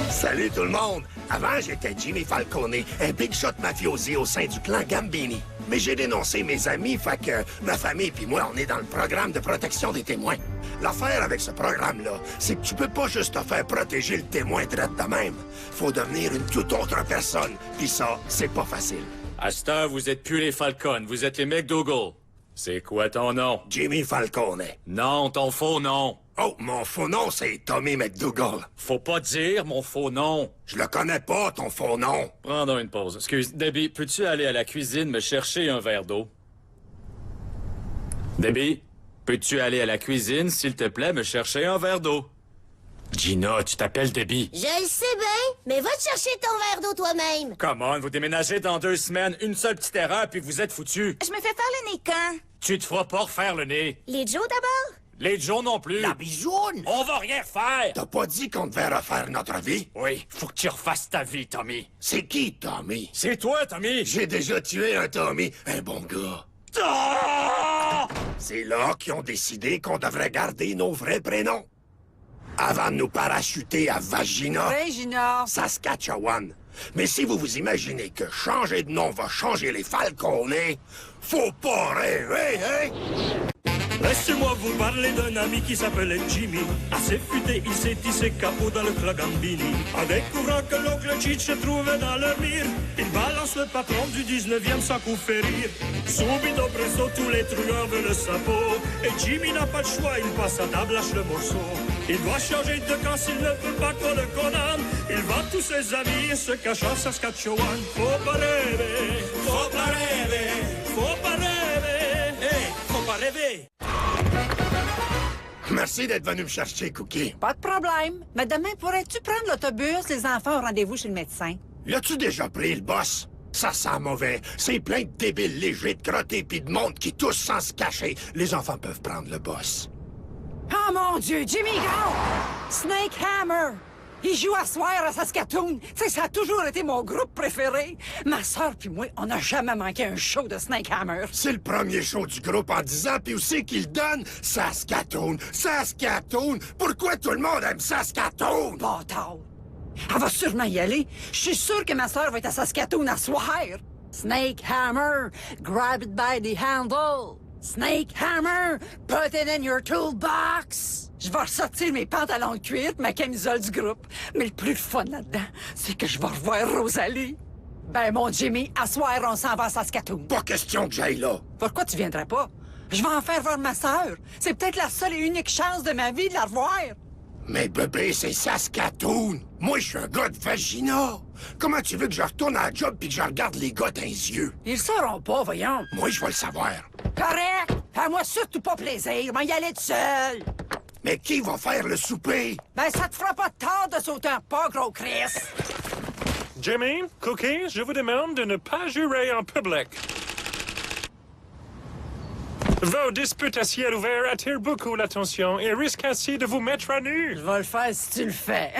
Salut tout le monde! Avant, j'étais Jimmy Falcone, un big shot mafiosi au sein du clan Gambini. Mais j'ai dénoncé mes amis, fait que ma famille puis moi, on est dans le programme de protection des témoins. L'affaire avec ce programme-là, c'est que tu peux pas juste te faire protéger le témoin direct de même. Faut devenir une toute autre personne, puis ça, c'est pas facile. À cette heure, vous êtes plus les Falcons, vous êtes les McDougal. C'est quoi ton nom? Jimmy Falcone. Non, ton faux nom. Oh, mon faux nom, c'est Tommy McDougal. Faut pas dire mon faux nom. Je le connais pas, ton faux nom. Prends une pause. Excuse, Debbie, peux-tu aller à la cuisine me chercher un verre d'eau? Debbie, peux-tu aller à la cuisine, s'il te plaît, me chercher un verre d'eau? Gina, tu t'appelles Debbie. Je le sais bien, mais va te chercher ton verre d'eau toi-même. Come on, vous déménagez dans 2 semaines, une seule petite erreur, puis vous êtes foutus. Je me fais faire le nez quand? Tu te feras pas refaire le nez. Les Joe d'abord? Les Joe non plus. La bisoune! On va rien faire. T'as pas dit qu'on devait refaire notre vie? Oui, faut que tu refasses ta vie, Tommy. C'est qui, Tommy? C'est toi, Tommy. J'ai déjà tué un Tommy, un bon gars. Ah! C'est là qu'ils ont décidé qu'on devrait garder nos vrais prénoms. Avant de nous parachuter à Vagina, Saskatchewan. Mais si vous vous imaginez que changer de nom va changer les Falcone, faut pas rêver, hein? Laissez-moi vous parler d'un ami qui s'appelait Jimmy. Assez futé, il s'est tissé capot dans le clan Gambini. En découvrant que l'oncle Cheech se trouvait dans le mire, il balance le patron du 19e sans coup férir. Subito presto, tous les truands veulent sa peau. Et Jimmy n'a pas de choix, il passe à table, lâche le morceau. Il doit changer de camp s'il ne veut pas qu'on le condamne. Il vend tous ses amis et se cache en Saskatchewan. Faut pas rêver, faut pas rêver, faut pas rêver, hey, faut pas rêver. Merci d'être venu me chercher, Cookie. Pas de problème. Mais demain, pourrais-tu prendre l'autobus? Les enfants ont rendez-vous chez le médecin. L'as-tu déjà pris, le boss? Ça sent mauvais. C'est plein de débiles légers, de crottés pis de monde qui toussent sans se cacher. Les enfants peuvent prendre le boss. Oh mon Dieu, Jimmy Gao! Snake Hammer! Il joue à soir à Saskatoon. Tu sais, ça a toujours été mon groupe préféré. Ma sœur puis moi, on n'a jamais manqué un show de Snake Hammer. C'est le premier show du groupe en 10 ans, puis aussi qu'il donne Saskatoon. Saskatoon! Pourquoi tout le monde aime Saskatoon? Bâtard! Elle va sûrement y aller. Je suis sûr que ma sœur va être à Saskatoon à soir. Snake Hammer, grab it by the handle. Snake Hammer, put it in your toolbox. Je vais ressortir mes pantalons de cuir et ma camisole du groupe. Mais le plus fun là-dedans, c'est que je vais revoir Rosalie. Ben, mon Jimmy, à soir, on s'en va à Saskatoon. Pas question que j'aille là. Pourquoi tu viendrais pas? Je vais en faire voir ma sœur. C'est peut-être la seule et unique chance de ma vie de la revoir. Mais bébé, c'est Saskatoon. Moi, je suis un gars de Vagina. Comment tu veux que je retourne à la job puis que je regarde les gars dans les yeux? Ils le sauront pas, voyons. Moi, je vais le savoir. Correct! Fais-moi surtout pas plaisir. M'en y aller tout seul. Mais qui va faire le souper? Ben, ça te fera pas de tort de sauter un pas, gros Chris. Jimmy, Cookie, je vous demande de ne pas jurer en public. Vos disputes à ciel ouvert attirent beaucoup l'attention et risquent ainsi de vous mettre à nu. Je vais le faire si tu le fais.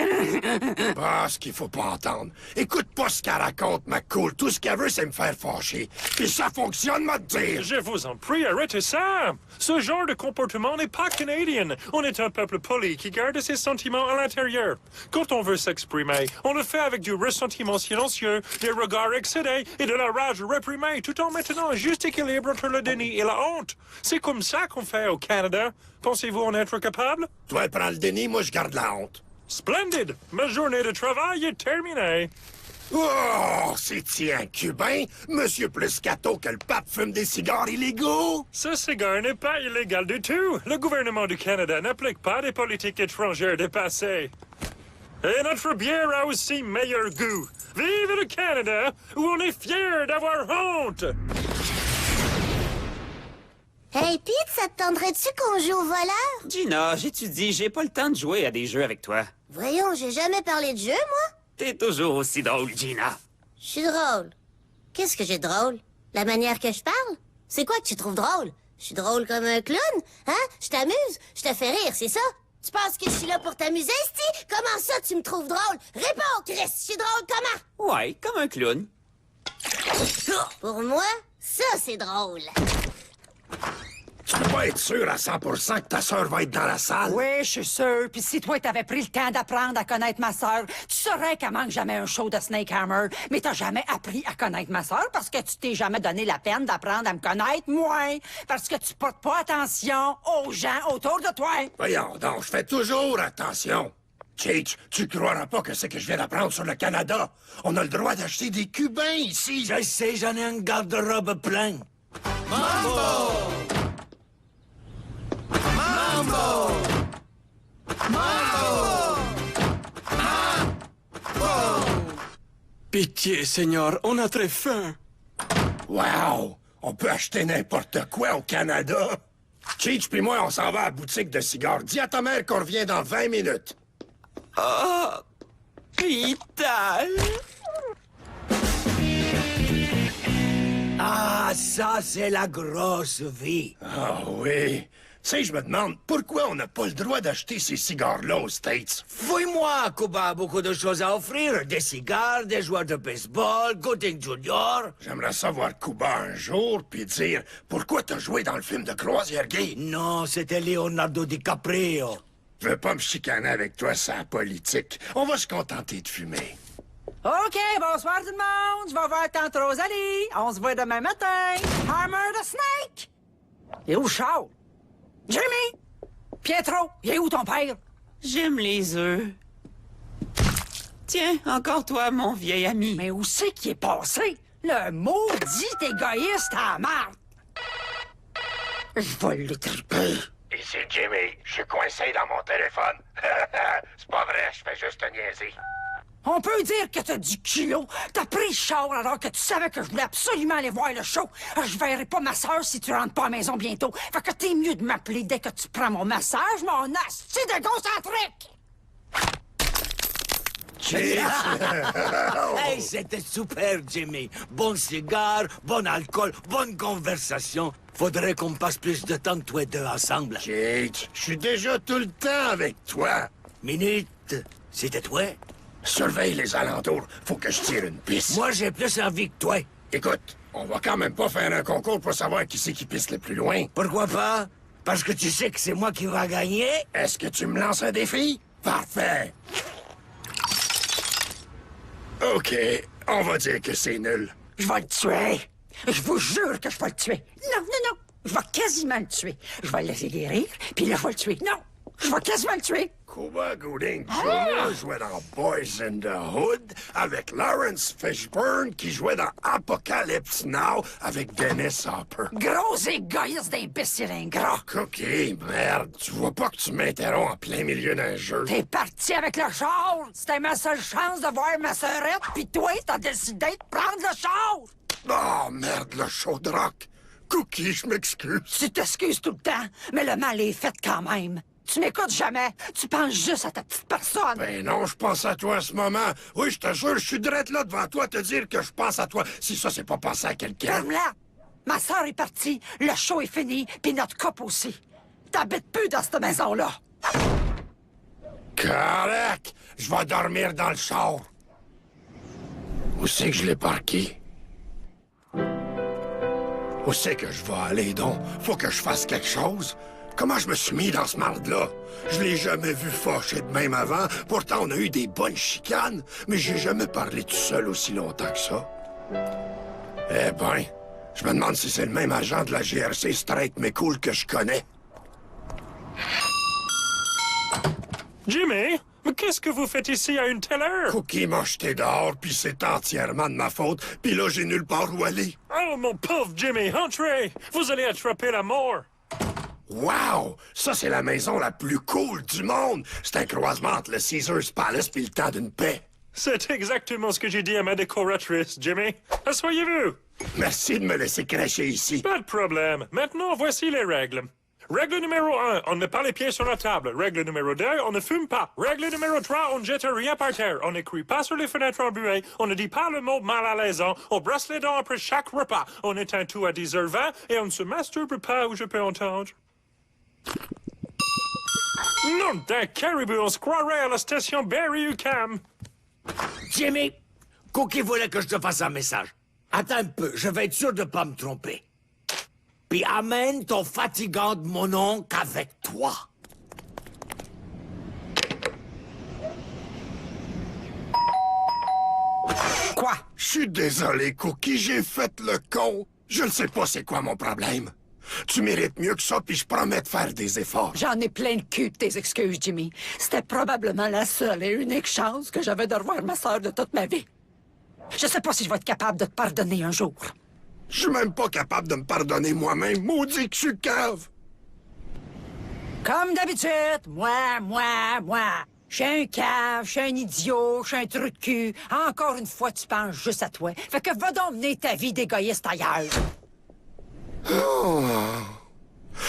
Ah, ce qu'il faut pas entendre. Écoute pas ce qu'elle raconte, McCool. Tout ce qu'elle veut, c'est me faire fâcher. Puis ça fonctionne, m'a dire. Je vous en prie, arrêtez ça. Ce genre de comportement n'est pas canadien. On est un peuple poli qui garde ses sentiments à l'intérieur. Quand on veut s'exprimer, on le fait avec du ressentiment silencieux, des regards excédés et de la rage réprimée, tout en maintenant un juste équilibre entre le déni et la honte. C'est comme ça qu'on fait au Canada. Pensez-vous en être capable? Toi, prends le déni, moi, je garde la honte. Splendide! Ma journée de travail est terminée. Oh, c'est-tu un Cubain? Monsieur plus cato que le pape fume des cigares illégaux? Ce cigare n'est pas illégal du tout. Le gouvernement du Canada n'applique pas des politiques étrangères dépassées. Et notre bière a aussi meilleur goût. Vive le Canada, où on est fiers d'avoir honte! Hey, Pete, ça te tenterait-tu qu'on joue au voleur? Gina, j'étudie, j'ai pas le temps de jouer à des jeux avec toi. Voyons, j'ai jamais parlé de jeu, moi. T'es toujours aussi drôle, Gina. Je suis drôle. Qu'est-ce que j'ai de drôle? La manière que je parle? C'est quoi que tu trouves drôle? Je suis drôle comme un clown? Hein? Je t'amuse? Je te fais rire, c'est ça? Tu penses que je suis là pour t'amuser, Sti? Comment ça, tu me trouves drôle? Réponds, Chris! Je suis drôle comment? Ouais, comme un clown. Pour moi, ça, c'est drôle. Tu peux pas être sûr à 100% que ta sœur va être dans la salle? Oui, je suis sûr. Puis si toi, t'avais pris le temps d'apprendre à connaître ma sœur, tu saurais qu'elle manque jamais un show de Snake Hammer. Mais t'as jamais appris à connaître ma sœur parce que tu t'es jamais donné la peine d'apprendre à me connaître, moi. Parce que tu portes pas attention aux gens autour de toi. Voyons donc, je fais toujours attention. Cheech, tu croiras pas que c'est que je viens d'apprendre sur le Canada. On a le droit d'acheter des Cubains ici. Je sais, j'en ai un garde-robe plein. Pitié, Seigneur, on a très faim. Wow! On peut acheter n'importe quoi au Canada. Cheech puis moi, on s'en va à la boutique de cigares. Dis à ta mère qu'on revient dans 20 minutes. Vital! Ah, ça, c'est la grosse vie. Ah oui. Tu sais, je me demande pourquoi on n'a pas le droit d'acheter ces cigares-là aux States. Fouille-moi, Cuba a beaucoup de choses à offrir. Des cigares, des joueurs de baseball, Gooding Junior. J'aimerais savoir Cuba un jour, puis dire pourquoi t'as joué dans le film de Croisière Gay. Non, c'était Leonardo DiCaprio. Je veux pas me chicaner avec toi, c'est la politique. On va se contenter de fumer. OK, bonsoir tout le monde. Je vais voir tante Rosalie. On se voit demain matin. Hammer the Snake! Il est où Charles? Jimmy! Pietro, il est où ton père? J'aime les œufs. Tiens, encore toi, mon vieil ami. Mais où c'est qu'il est passé? Le maudit égoïste à la marde! Je vais le triper. Ici Jimmy, je suis coincé dans mon téléphone. C'est pas vrai, je fais juste te niaiser. On peut dire que t'as du kilo. T'as pris le char alors que tu savais que je voulais absolument aller voir le show. Je verrai pas ma sœur si tu rentres pas à la maison bientôt. Fait que t'es mieux de m'appeler dès que tu prends mon massage, mon asti de concentrique! Hey, c'était super, Jimmy. Bon cigare, bon alcool, bonne conversation. Faudrait qu'on passe plus de temps toi et deux ensemble. Cheech, je suis déjà tout le temps avec toi. Minute, c'était toi? Surveille les alentours. Faut que je tire une piste. Moi, j'ai plus envie que toi. Écoute, on va quand même pas faire un concours pour savoir qui c'est qui pisse le plus loin. Pourquoi pas? Parce que tu sais que c'est moi qui va gagner? Est-ce que tu me lances un défi? Parfait. OK, on va dire que c'est nul. Je vais le tuer. Je vous jure que je vais le tuer. Non, non, non. Je vais quasiment le tuer. Je vais le laisser guérir, puis là, je vais le tuer. Non, je vais quasiment le tuer. Cuba Gooding Jr. jouait dans Boys in the Hood avec Lawrence Fishburne qui jouait dans Apocalypse Now avec Dennis Hopper. Gros égoïste d'imbécile ingrat. Cookie, merde, tu vois pas que tu m'interromps en plein milieu d'un jeu? T'es parti avec le char. C'était ma seule chance de voir ma sœurette, puis toi, t'as décidé de prendre le char. Oh, merde, le show de rock. Cookie, je m'excuse. Tu t'excuses tout le temps, mais le mal est fait quand même. Tu m'écoutes jamais. Tu penses juste à ta petite personne. Ben non, je pense à toi en ce moment. Oui, je te jure, je suis drette là devant toi te dire que je pense à toi. Si ça, c'est pas penser à quelqu'un. Ferme-la. Ma sœur est partie, le show est fini, puis notre couple aussi. T'habites plus dans cette maison-là. Correct. Je vais dormir dans le char. Où c'est que je l'ai parqué? Où c'est que je vais aller, donc? Faut que je fasse quelque chose. Comment je me suis mis dans ce marde-là? Je l'ai jamais vu fâché de même avant. Pourtant, on a eu des bonnes chicanes, mais j'ai jamais parlé tout seul aussi longtemps que ça. Eh ben, je me demande si c'est le même agent de la GRC straight mais cool que je connais. Jimmy, mais qu'est-ce que vous faites ici à une telle heure? Cookie m'a jeté dehors, puis c'est entièrement de ma faute, puis là, j'ai nulle part où aller. Oh, mon pauvre Jimmy, entrez! Vous allez attraper la mort! Wow! Ça, c'est la maison la plus cool du monde! C'est un croisement entre le Caesars Palace puis le temps d'une paix. C'est exactement ce que j'ai dit à ma décoratrice, Jimmy. Asseyez-vous! Merci de me laisser cracher ici. Pas de problème. Maintenant, voici les règles. Règle numéro 1, on ne met pas les pieds sur la table. Règle numéro 2, on ne fume pas. Règle numéro 3, on ne jette rien par terre. On ne crie pas sur les fenêtres embuées. On ne dit pas le mot mal à l'aisant. On brosse les dents après chaque repas. On éteint tout à 10h20 et on ne se masturbe pas où je peux entendre. Non d'un caribou, on se croirait à la station Berry-UQAM. Jimmy, Cookie voulait que je te fasse un message. Attends un peu, je vais être sûr de pas me tromper. puis amène ton fatigant de mon oncle avec toi. Quoi? Je suis désolé, Cookie, j'ai fait le con. Je ne sais pas c'est quoi mon problème. Tu mérites mieux que ça, puis je promets de faire des efforts. J'en ai plein le cul de tes excuses, Jimmy. C'était probablement la seule et unique chance que j'avais de revoir ma sœur de toute ma vie. Je sais pas si je vais être capable de te pardonner un jour. Je suis même pas capable de me pardonner moi-même. Maudit que je suis cave. Comme d'habitude, moi. Je suis un cave, je suis un idiot, je suis un trou de cul. Encore une fois, tu penses juste à toi. Fait que va donc mener ta vie d'égoïste ailleurs.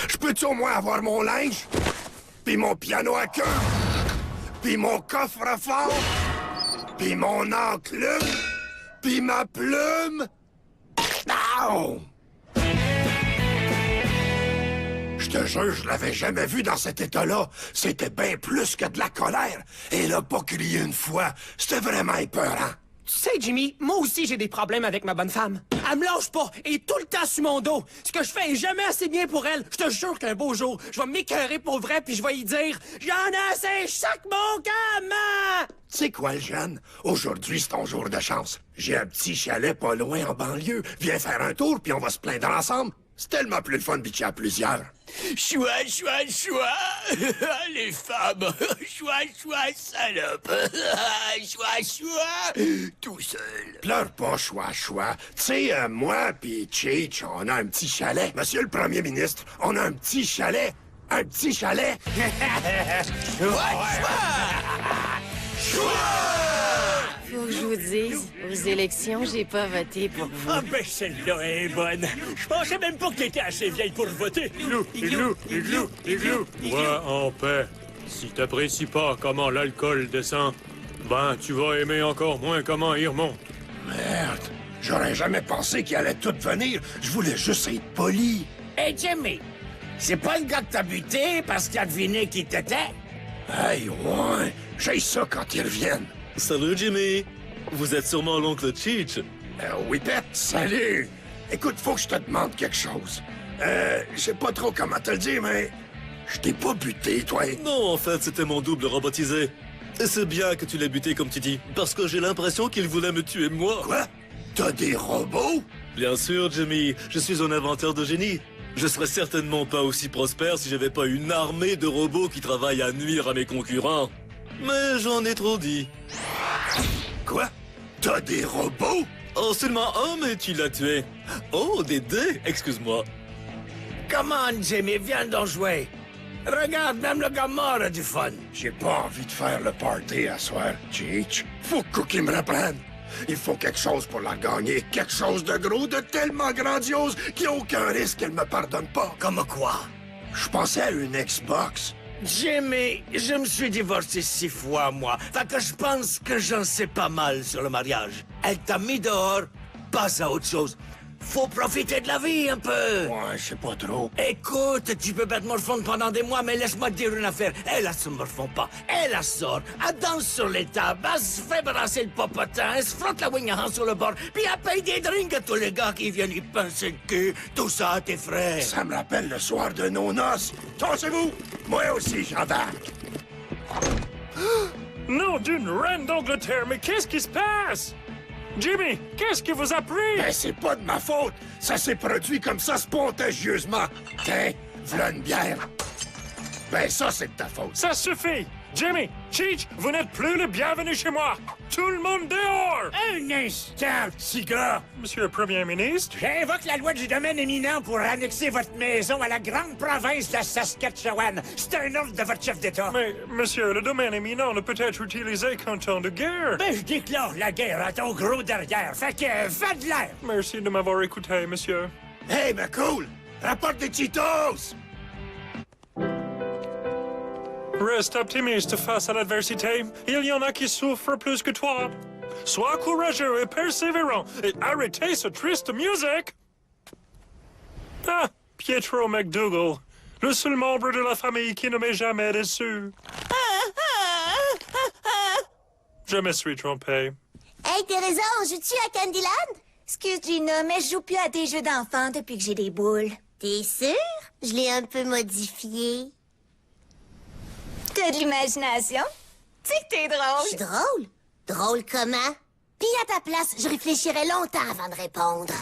Je peux-tu au moins avoir mon linge? Puis mon piano à queue? Puis mon coffre-fort? Puis mon enclume? Puis ma plume? Ow! Je te jure, je l'avais jamais vu dans cet état-là. C'était bien plus que de la colère. Et elle a pas crié une fois. C'était vraiment épeurant. Tu sais, Jimmy, moi aussi j'ai des problèmes avec ma bonne femme. Elle me lâche pas, et tout le temps sur mon dos. Ce que je fais est jamais assez bien pour elle. Je te jure qu'un beau jour, je vais m'écœurer pour vrai, puis je vais y dire « J'en ai assez, chaque mon camp, maman! » Tu sais quoi, le jeune? Aujourd'hui, c'est ton jour de chance. J'ai un petit chalet pas loin en banlieue. Viens faire un tour, puis on va se plaindre ensemble. C'est tellement plus le fun de bitcher à plusieurs. Choix, les femmes. Choix, salope. Choix, tout seul. Pleure pas, choix. Tu sais, moi pis Cheech, on a un petit chalet. Monsieur le Premier ministre, on a un petit chalet. Un petit chalet. Faut que je vous dise, aux élections, j'ai pas voté pour vous. Ah ben celle-là est bonne. Je pensais même pas que t'étais assez vieille pour voter. Igloo. Ouais, en paix. Si t'apprécies pas comment l'alcool descend, ben tu vas aimer encore moins comment il remonte. Merde, j'aurais jamais pensé qu'il allait tout venir. Je voulais juste être poli. Hey, Jimmy, c'est pas le gars que t'as buté parce qu'il a deviné qui t'étais? Hey, ouais, j'ai ça quand ils reviennent. Salut Jimmy! Vous êtes sûrement l'oncle Cheech. Oui, Pet, salut. Écoute, faut que je te demande quelque chose. Je sais pas trop comment te le dire, mais je t'ai pas buté, toi. Non, en fait, c'était mon double robotisé. Et c'est bien que tu l'aies buté, comme tu dis, parce que j'ai l'impression qu'il voulait me tuer moi. Quoi? T'as des robots? Bien sûr, Jimmy, je suis un inventeur de génie. Je serais certainement pas aussi prospère si j'avais pas une armée de robots qui travaillent à nuire à mes concurrents. Mais j'en ai trop dit. Quoi? T'as des robots? Oh, seulement un, mais tu l'as tué. Oh, des dés, excuse-moi. Come on, Jimmy, viens donc jouer. Regarde, même le gars mort a du fun. J'ai pas envie de faire le party à soir, Cheech. Faut que Cookie me reprenne. Il faut quelque chose pour la gagner. Quelque chose de gros, de tellement grandiose qu'il n'y a aucun risque qu'elle me pardonne pas. Comme quoi? Je pensais à une Xbox. Jimmy, je me suis divorcé 6 fois, moi. Fait que je pense que j'en sais pas mal sur le mariage. Elle t'a mis dehors, passe à autre chose. Faut profiter de la vie un peu. Ouais, je sais pas trop. Écoute, tu peux battre morfondre pendant des mois, mais laisse-moi te dire une affaire. Elle se morfond pas. Elle sort, elle danse sur les tables, elle se fait brasser le popotin, elle se frotte la wing sur le bord, puis elle paye des drinks à tous les gars qui viennent y pincer le cul. Tout ça à tes frais. Ça me rappelle le soir de nos noces. Tassez-vous! Moi aussi, j'embarque. Nom d'une reine d'Angleterre, mais qu'est-ce qui se passe? Jimmy, qu'est-ce qui vous a pris? Ben, c'est pas de ma faute. Ça s'est produit comme ça spontanéeusement. Tiens, v'là une bière. Ben, ça, c'est de ta faute. Ça suffit! Jimmy, Cheech, vous n'êtes plus le bienvenu chez moi! Tout le monde dehors! Un instant, petit gars. Monsieur le Premier ministre? J'invoque la loi du domaine éminent pour annexer votre maison à la grande province de Saskatchewan. C'est un ordre de votre chef d'État. Mais, monsieur, le domaine éminent ne peut être utilisé qu'en temps de guerre. Ben, je déclare la guerre à ton gros derrière. Fait que, fais de l'air. Merci de m'avoir écouté, monsieur. Hey, mais cool! Rapporte des Cheetos! Reste optimiste face à l'adversité. Il y en a qui souffrent plus que toi. Sois courageux et persévérant et arrêtez ce triste musique. Ah, Pietro McDougal, le seul membre de la famille qui ne m'est jamais déçu. Je me suis trompé. Hey, Teresa, on joue-tu à Candyland? Excuse, Gina, mais je joue plus à des jeux d'enfants depuis que j'ai des boules. T'es sûr? Je l'ai un peu modifié. T'as de l'imagination? Tu sais que t'es Je drôle. suis drôle? Drôle comment? Puis à ta place, je réfléchirais longtemps avant de répondre.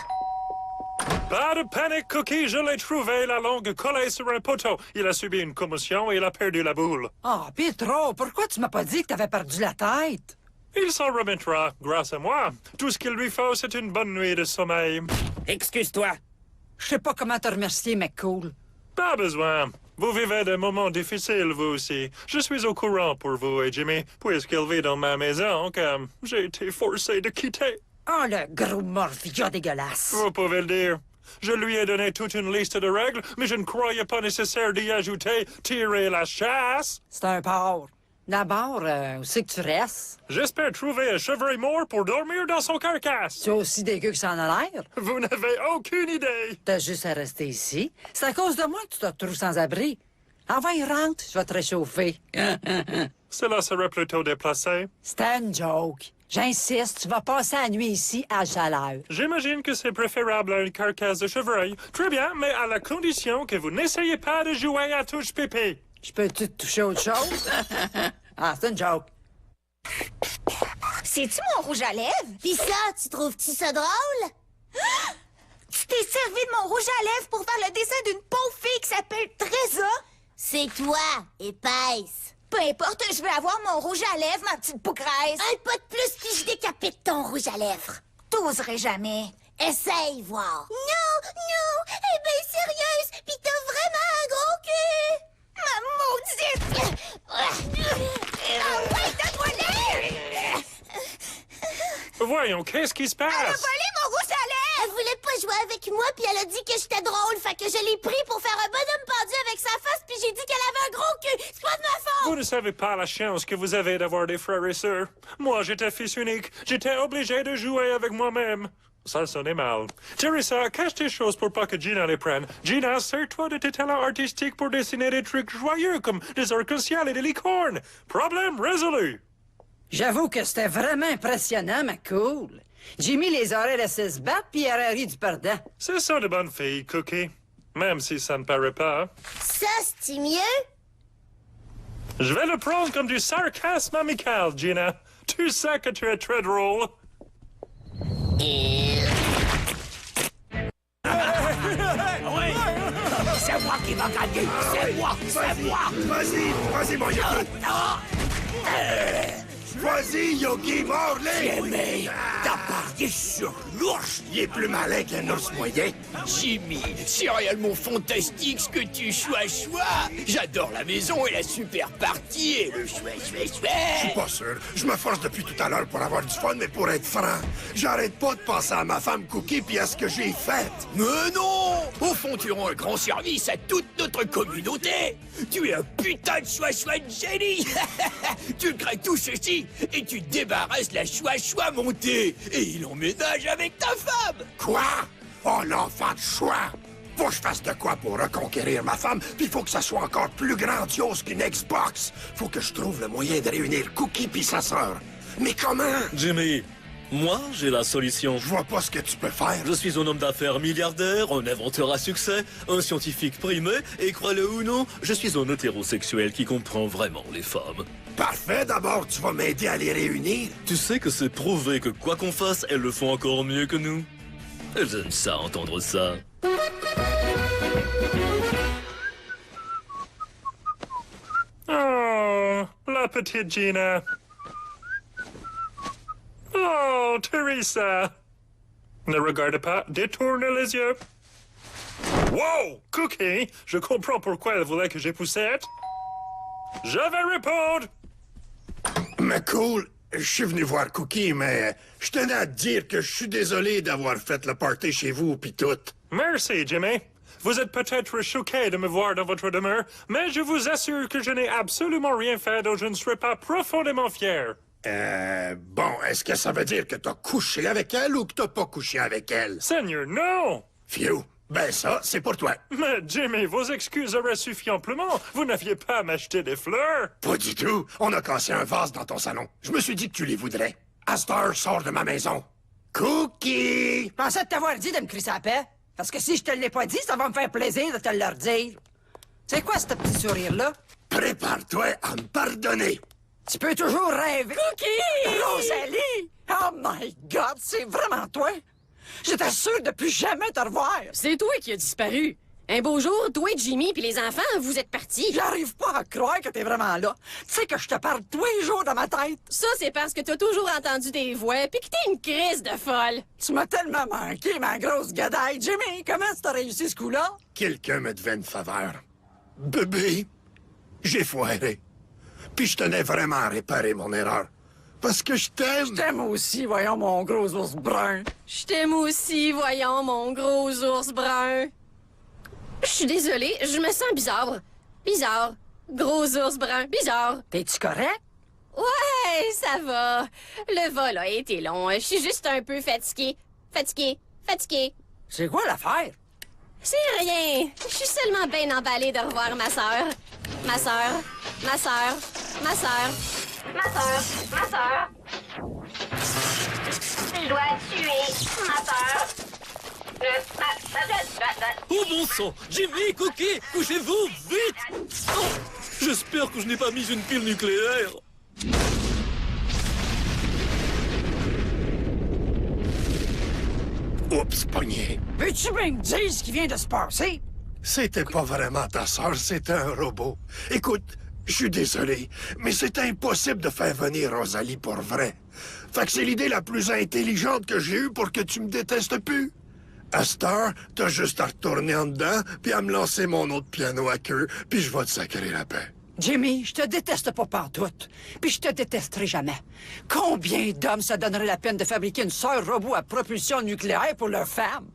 Pas de panique, Cookie, je l'ai trouvé, la langue collée sur un poteau. Il a subi une commotion et il a perdu la boule. Oh, Pietro, pourquoi tu m'as pas dit que t'avais perdu la tête? Il s'en remettra, grâce à moi. Tout ce qu'il lui faut, c'est une bonne nuit de sommeil. Excuse-toi. Je sais pas comment te remercier, McCool. Pas besoin. Vous vivez des moments difficiles, vous aussi. Je suis au courant pour vous et Jimmy, puisqu'il vit dans ma maison, comme j'ai été forcé de quitter. Oh, le gros morvia dégueulasse. Vous pouvez le dire. Je lui ai donné toute une liste de règles, mais je ne croyais pas nécessaire d'y ajouter tirer la chasse. C'est un porc. D'abord, où c'est que tu restes? J'espère trouver un chevreuil mort pour dormir dans son carcasse. Tu es aussi dégueu que ça en a l'air? Vous n'avez aucune idée. T'as juste à rester ici. C'est à cause de moi que tu te retrouves sans abri. Enfin, rentre, je vais te réchauffer. Cela serait plutôt déplacé. C'était une joke. J'insiste, tu vas passer la nuit ici à chaleur. J'imagine que c'est préférable à une carcasse de chevreuil. Très bien, mais à la condition que vous n'essayez pas de jouer à touche pipi. Je peux-tu te toucher autre chose? Ah, c'est une joke. C'est-tu mon rouge à lèvres? Pis ça, tu trouves-tu ça drôle? Tu t'es servi de mon rouge à lèvres pour faire le dessin d'une pauvre fille qui s'appelle Teresa? C'est toi, épaisse. Peu importe, je veux avoir mon rouge à lèvres, ma petite poucraise. Un pas de plus, puis je décapite ton rouge à lèvres. T'oserais jamais. Essaye, voir. Non, non, elle est bien sérieuse, pis t'as vraiment un gros cul. Ma maudite! Ah ouais, donne-moi l'air! Voyons, qu'est-ce qui se Elle a passe? volé mon rouge à lèvres! Elle voulait pas jouer avec moi, puis elle a dit que j'étais drôle, fait que je l'ai pris pour faire un bonhomme pendu avec sa face, puis j'ai dit qu'elle avait un gros cul. C'est pas de ma faute! Vous ne savez pas la chance que vous avez d'avoir des frères et sœurs. Moi, j'étais fils unique. J'étais obligé de jouer avec moi-même. Ça sonnait mal. Teresa, cache tes choses pour pas que Gina les prenne. Gina, sers-toi de tes talents artistiques pour dessiner des trucs joyeux comme des arcs-en-ciel et des licornes. Problème résolu. J'avoue que c'était vraiment impressionnant, McCool. Jimmy les aurait laissés se battre, puis il aurait ri du perdant. C'est ça de bonne fille, Cookie. Même si ça ne paraît pas. Ça, c'est mieux? Je vais le prendre comme du sarcasme amical, Gina. Tu sais que tu es très drôle. C'est moi qui va gagner! C'est moi! C'est moi! Vas-y, mon Yogi. Vas-y, Yogi, mord-les. Jimmy, t'as parié sur l'ours! Il est plus malin qu'un ours moyen. Jimmy, c'est réellement fantastique ce que tu choix. J'adore la maison et la super partie et le Je suis pas sûr. Je me force depuis tout à l'heure pour avoir du fun, mais pour être franc, j'arrête pas de penser à ma femme Cookie puis à ce que j'ai fait. Mais non! Au fond, tu rends un grand service à toute notre communauté! Tu es un putain de choua-choua de génie! Tu crées tout ceci et tu débarrasses la choua-choua montée! Et il emménage avec ta femme! Quoi? Oh, l'enfant de choix! Faut que je fasse de quoi pour reconquérir ma femme, puis faut que ça soit encore plus grandiose qu'une Xbox. Faut que je trouve le moyen de réunir Cookie puis sa sœur. Mais comment? Jimmy, moi, j'ai la solution. Je vois pas ce que tu peux faire. Je suis un homme d'affaires milliardaire, un inventeur à succès, un scientifique primé, et crois-le ou non, je suis un hétérosexuel qui comprend vraiment les femmes. Parfait, d'abord, tu vas m'aider à les réunir. Tu sais que c'est prouvé que quoi qu'on fasse, elles le font encore mieux que nous. J'aime ça, entendre ça. Oh, la petite Gina. Oh, Teresa. Ne regarde pas, détourne les yeux. Wow, Cookie, je comprends pourquoi elle voulait que j'époussette. Je vais répondre. Mais cool, je suis venu voir Cookie, mais je tenais à te dire que je suis désolé d'avoir fait le party chez vous pis tout. Merci, Jimmy. Vous êtes peut-être choqué de me voir dans votre demeure, mais je vous assure que je n'ai absolument rien fait dont je ne serais pas profondément fier. Bon, est-ce que ça veut dire que t'as couché avec elle ou que t'as pas couché avec elle? Seigneur, non! Phew, ben ça, c'est pour toi. Mais Jimmy, vos excuses auraient suffi amplement. Vous n'aviez pas à m'acheter des fleurs. Pas du tout. On a cassé un vase dans ton salon. Je me suis dit que tu les voudrais. Astor sort de ma maison. Cookie! Je pensais t'avoir dit de me crisser à paix. Parce que si je te l'ai pas dit, ça va me faire plaisir de te le redire. C'est quoi ce petit sourire-là? Prépare-toi à me pardonner. Tu peux toujours rêver. Cookie! Rosalie! Oh my God, c'est vraiment toi? J'étais sûr de plus jamais te revoir. C'est toi qui as disparu. Un beau jour, toi, Jimmy puis les enfants, vous êtes partis. J'arrive pas à croire que t'es vraiment là. Tu sais que je te parle tous les jours dans ma tête. Ça, c'est parce que t'as toujours entendu des voix puis que t'es une crise de folle. Tu m'as tellement manqué, ma grosse gadaille. Jimmy, comment t'as réussi ce coup-là? Quelqu'un me devait une faveur. Bébé, j'ai foiré. Puis je tenais vraiment à réparer mon erreur. Parce que je t'aime. Je t'aime aussi, voyons mon gros ours brun. Je t'aime aussi, voyons, mon gros ours brun. Je suis désolée, je me sens bizarre. Bizarre. Gros ours brun, bizarre. T'es-tu correct? Ouais, ça va. Le vol a été long. Je suis juste un peu fatiguée. Fatiguée. C'est quoi l'affaire? C'est rien. Je suis seulement bien emballée de revoir ma sœur. Ma sœur. Je dois tuer ma sœur. Oh bon sang! Jimmy, Cookie, couchez-vous, vite! Oh, j'espère que je n'ai pas mis une pile nucléaire. Oups, pogné. Veux-tu bien me dire ce qui vient de se passer? C'était pas vraiment ta sœur, c'était un robot. Écoute, je suis désolé, mais c'est impossible de faire venir Rosalie pour vrai. Fait que c'est l'idée la plus intelligente que j'ai eue pour que tu me détestes plus. À cette heure, t'as juste à retourner en dedans, puis à me lancer mon autre piano à queue, puis je vais te sacrer la paix. Jimmy, je te déteste pas pantoute. Puis je te détesterai jamais. Combien d'hommes ça donnerait la peine de fabriquer une sœur robot à propulsion nucléaire pour leur femme?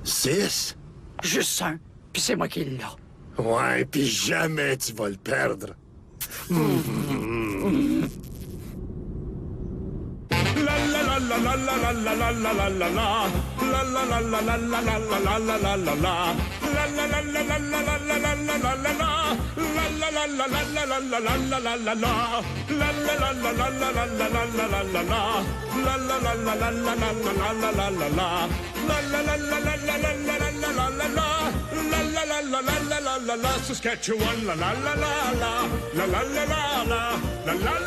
6? Juste un. Puis c'est moi qui l'ai. Ouais, puis jamais tu vas le perdre. Saskatchewan, la la la la la, la la la la la, la la